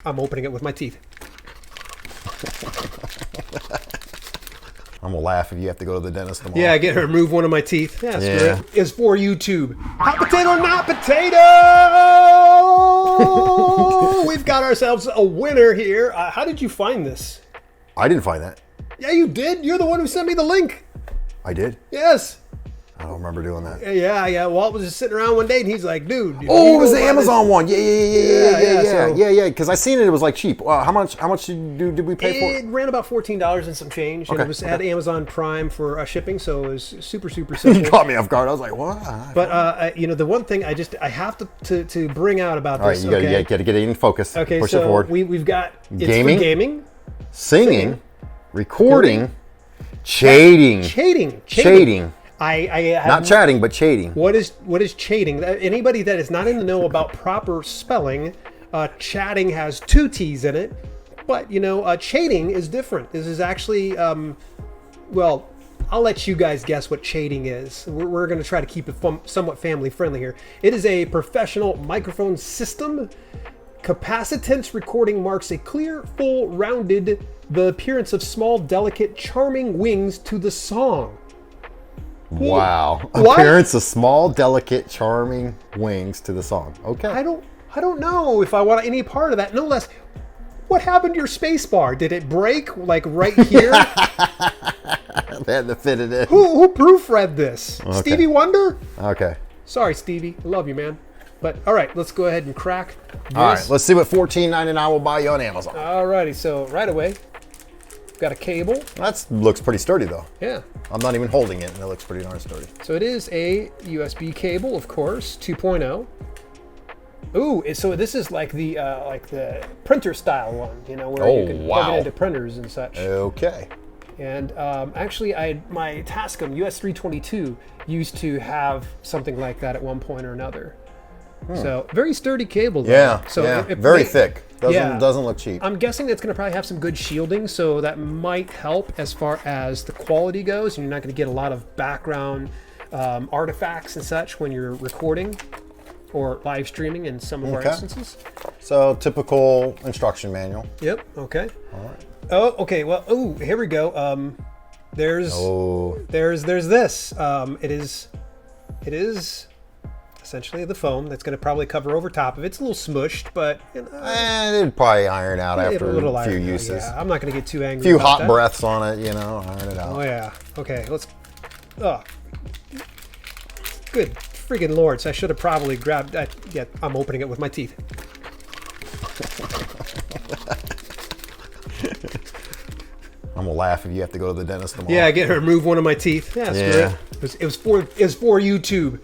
I'm opening it with my teeth. I'm gonna laugh if you have to go to the dentist tomorrow. Yeah, I get to remove one of my teeth. Yeah, Yeah. It's for YouTube. Hot potato, not potato! We've got ourselves a winner here. How did you find this? I didn't find that. Yeah, you did. You're the one who sent me the link. I did? Yes. I don't remember doing that. Yeah. Walt was just sitting around one day and he's like, dude. Oh, it was the Amazon one. Yeah. So- Because I seen it. It was like cheap. How much did we pay for It ran about $14 and some change. Okay, And it had Amazon Prime for shipping, so it was super You simple. caught me off guard. I was like, what? But the one thing I have to bring out about All right, this. you gotta get it in focus. Okay, Push so it forward. we've got it's Gaming? for gaming, Singing, recording, shading. Shading. I have Not chatting, but shading. What is shading? Anybody that is not in the know about proper spelling, chatting has two T's in it, but shading is different. This is actually, well, I'll let you guys guess what shading is. We're going to try to keep it somewhat family friendly here. It is a professional microphone system. Capacitance recording marks a clear, full, rounded, the appearance of small, delicate, charming wings to the song. Wow. What? Appearance of small, delicate, charming wings to the song. Okay. I don't know if I want any part of that. No less. What happened to your space bar? Did it break like right here? They had to fit it in. Who proofread this? Okay. Stevie Wonder? Okay. Sorry, Stevie. I love you, man. But all right, let's go ahead and crack this. All right. Let's see what $14.99 will buy you on Amazon. Alrighty, so right away, got a cable. That looks pretty sturdy, though. Yeah. I'm not even holding it, and it looks pretty darn sturdy. So it is a USB cable, of course, 2.0. Ooh, so this is like the printer style one, where you can plug it into printers and such. Okay. And actually, my Tascam US322 used to have something like that at one point or another. So very sturdy cable. Though. Yeah. So yeah. it Very thick. Doesn't look cheap. I'm guessing it's going to probably have some good shielding, so that might help as far as the quality goes. And you're not going to get a lot of background artifacts and such when you're recording or live streaming in some of our instances. So typical instruction manual. Yep. Okay. All right. Oh, okay. Well, here we go. There's this. It is essentially the foam that's going to probably cover over top of it. It's a little smushed, but it'd probably iron out after a few uses. Yeah, I'm not going to get too angry. A few about hot that. breaths on it, iron it out. Oh yeah. Okay. Let's. Oh. Good freaking lord! So I should have probably grabbed that. Yeah, I'm opening it with my teeth. I'm gonna laugh if you have to go to the dentist tomorrow. Yeah, I get to remove one of my teeth. Yeah, Yeah. screw it. It was for YouTube.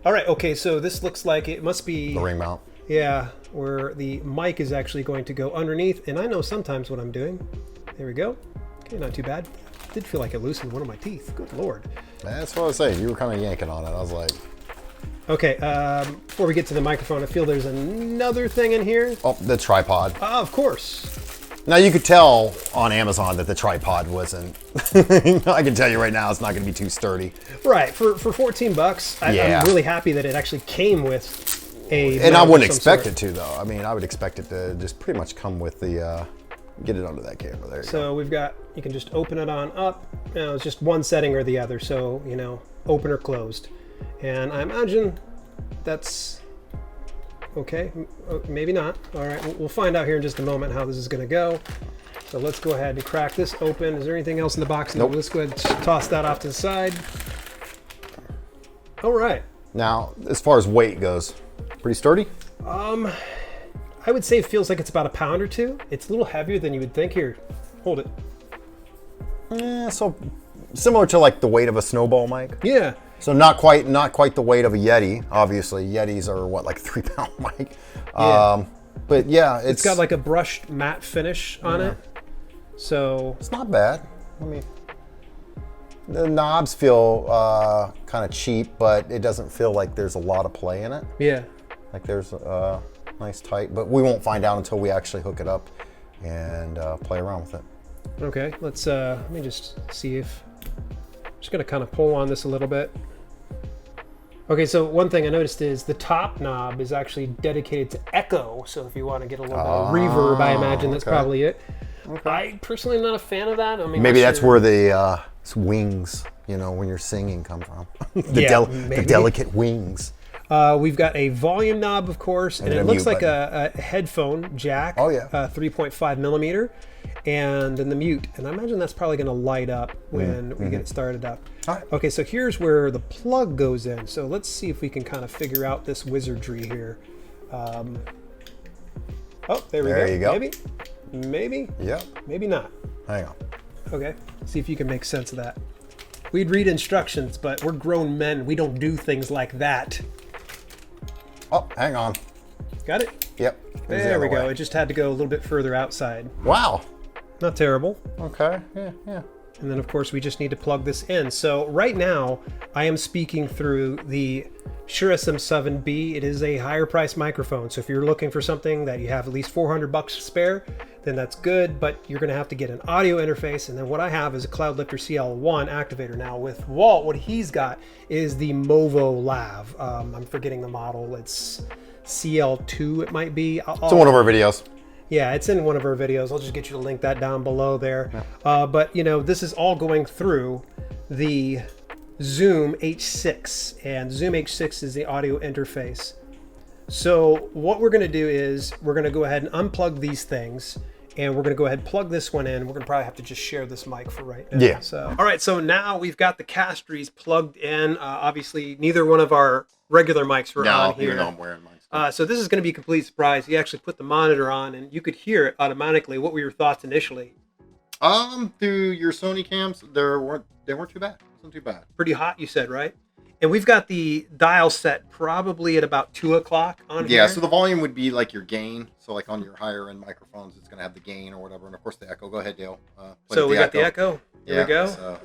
All right. Okay. So this looks like it must be. The ring mount. Yeah, where the mic is actually going to go underneath, and I know sometimes what I'm doing. There we go. Okay, not too bad. Did feel like it loosened one of my teeth. Good lord. That's what I was saying. You were kind of yanking on it. I was like, Okay, before we get to the microphone, I feel there's another thing in here. oh, the tripod. Of course. Now you could tell on Amazon that the tripod wasn't. I can tell you right now, it's not going to be too sturdy. Right, for $14, I'm really happy that it actually came with a. And I mount of wouldn't some expect sort. it to, though. I mean, I would expect it to just pretty much come with the. Get it under that camera. There you go. So we've got. You can just open it on up. It's just one setting or the other. So open or closed. And I imagine that's okay. Maybe not. All right, we'll find out here in just a moment how this is going to go. So let's go ahead and crack this open. Is there anything else in the box? Nope. No, let's go ahead and toss that off to the side. All right. Now, as far as weight goes, pretty sturdy? I would say it feels like it's about a pound or two. It's a little heavier than you would think. Here, hold it. So similar to like the weight of a snowball mic. Yeah. So not quite the weight of a Yeti. Obviously, Yetis are what, like 3-pound mic. Yeah. But yeah, It's got like a brushed matte finish on it. So it's not bad. I mean, the knobs feel kind of cheap, but it doesn't feel like there's a lot of play in it. yeah. Like there's nice tight, but we won't find out until we actually hook it up and play around with it. Okay. Let's let me just see if. Just gonna kind of pull on this a little bit. Okay, so one thing I noticed is the top knob is actually dedicated to echo. So if you want to get a little bit of reverb, I imagine that's probably it. Okay. I personally am not a fan of that. I mean, maybe that's where the wings, you know, when you're singing come from. The delicate wings. We've got a volume knob, of course, and it looks like a headphone jack. Oh, yeah. 3.5 millimeter. And then the mute. And I imagine that's probably going to light up when we get it started up. All right. Okay, so here's where the plug goes in. So let's see if we can kind of figure out this wizardry here. Oh, there we go. There you go. Maybe? Maybe? Yep. Maybe not. Hang on. Okay, see if you can make sense of that. We'd read instructions, but we're grown men. We don't do things like that. Oh, hang on. Got it? Yep. There we go. It just had to go a little bit further outside. Wow. Not terrible. Okay. Yeah. And then, of course, we just need to plug this in. So right now, I am speaking through the Shure SM7B. It is a higher price microphone. So if you're looking for something that you have at least $400 to spare, then that's good. But you're going to have to get an audio interface. And then what I have is a Cloudlifter CL1 activator. Now with Walt, what he's got is the Movo Lav. I'm forgetting the model. It's CL2, it might be. It's in one of our videos. Yeah, it's in one of our videos. I'll just get you to link that down below there. Yeah. But, you know, this is all going through the Zoom H6. And Zoom H6 is the audio interface. So what we're going to do is we're going to go ahead and unplug these things. And we're going to go ahead and plug this one in. We're going to probably have to just share this mic for right now. Yeah. So, all right, so now we've got the Castries plugged in. Obviously, neither one of our regular mics were on here. No, I'm wearing mics. So this is going to be a complete surprise. You actually put the monitor on, and you could hear it automatically. What were your thoughts initially? Through your Sony cams, they weren't too bad. It wasn't too bad. Pretty hot, you said, right? And we've got the dial set probably at about 2 o'clock on here. Yeah, so the volume would be like your gain. So like on your higher end microphones, it's going to have the gain or whatever. And of course the echo. Go ahead, Dale. So we got the echo. Here we go. So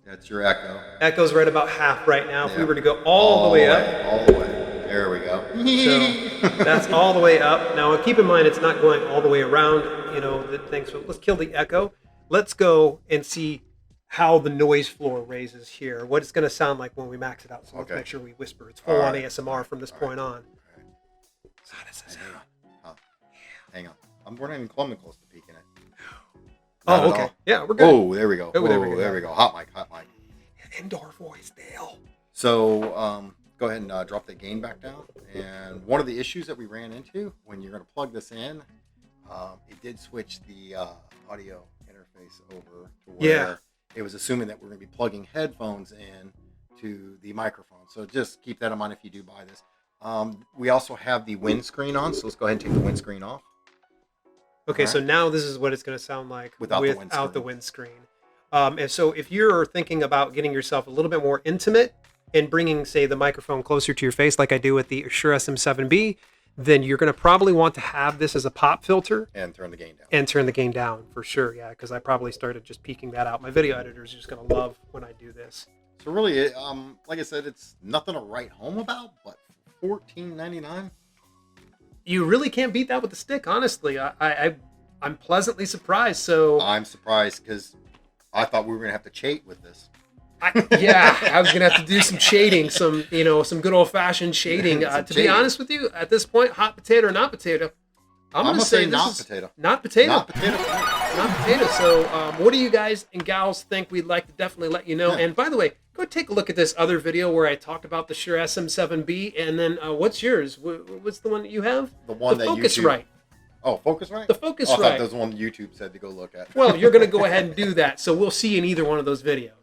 that's your echo. Echo's right about half right now. If we were to go all the way up. All the way. There we go. So that's all the way up. Now keep in mind it's not going all the way around, you know, the thing. So let's kill the echo. Let's go and see how the noise floor raises here. What it's going to sound like when we max it out. So let's make sure we whisper. It's full on ASMR from this point on. So how does that sound? Hang on. We're not even close to peaking it. Oh, okay. Yeah, we're good. Oh, there we go. Oh, there we go. Hot mic. Indoor voice, Dale. So go ahead and drop the gain back down. And one of the issues that we ran into when you're going to plug this in, it did switch the audio interface over to where it was assuming that we're going to be plugging headphones in to the microphone. So just keep that in mind if you do buy this. We also have the windscreen on, so let's go ahead and take the windscreen off. Okay, so now this is what it's going to sound like without the windscreen. And so if you're thinking about getting yourself a little bit more intimate and bringing, say, the microphone closer to your face like I do with the Shure SM7B, then you're going to probably want to have this as a pop filter. And turn the gain down. And turn the gain down, for sure, yeah, because I probably started just peaking that out. My video editor's just going to love when I do this. So really, like I said, it's nothing to write home about, but $14.99. You really can't beat that with the stick, honestly. I'm pleasantly surprised. So I'm surprised because I thought we were gonna have to cheat with this. I was gonna have to do some shading, some good old fashioned shading. To be honest with you, at this point, hot potato or not potato, I'm gonna say not potato. Not potato. Not potato. Not potato. So, what do you guys and gals think? We'd like to definitely let you know. Yeah. And by the way, go take a look at this other video where I talked about the Shure SM7B. And then, what's yours? What's the one that you have? The one that Focusrite. Oh, Focusrite? The Focusrite. I thought that was the one YouTube said to go look at. Well, you're going to go ahead and do that. So we'll see you in either one of those videos.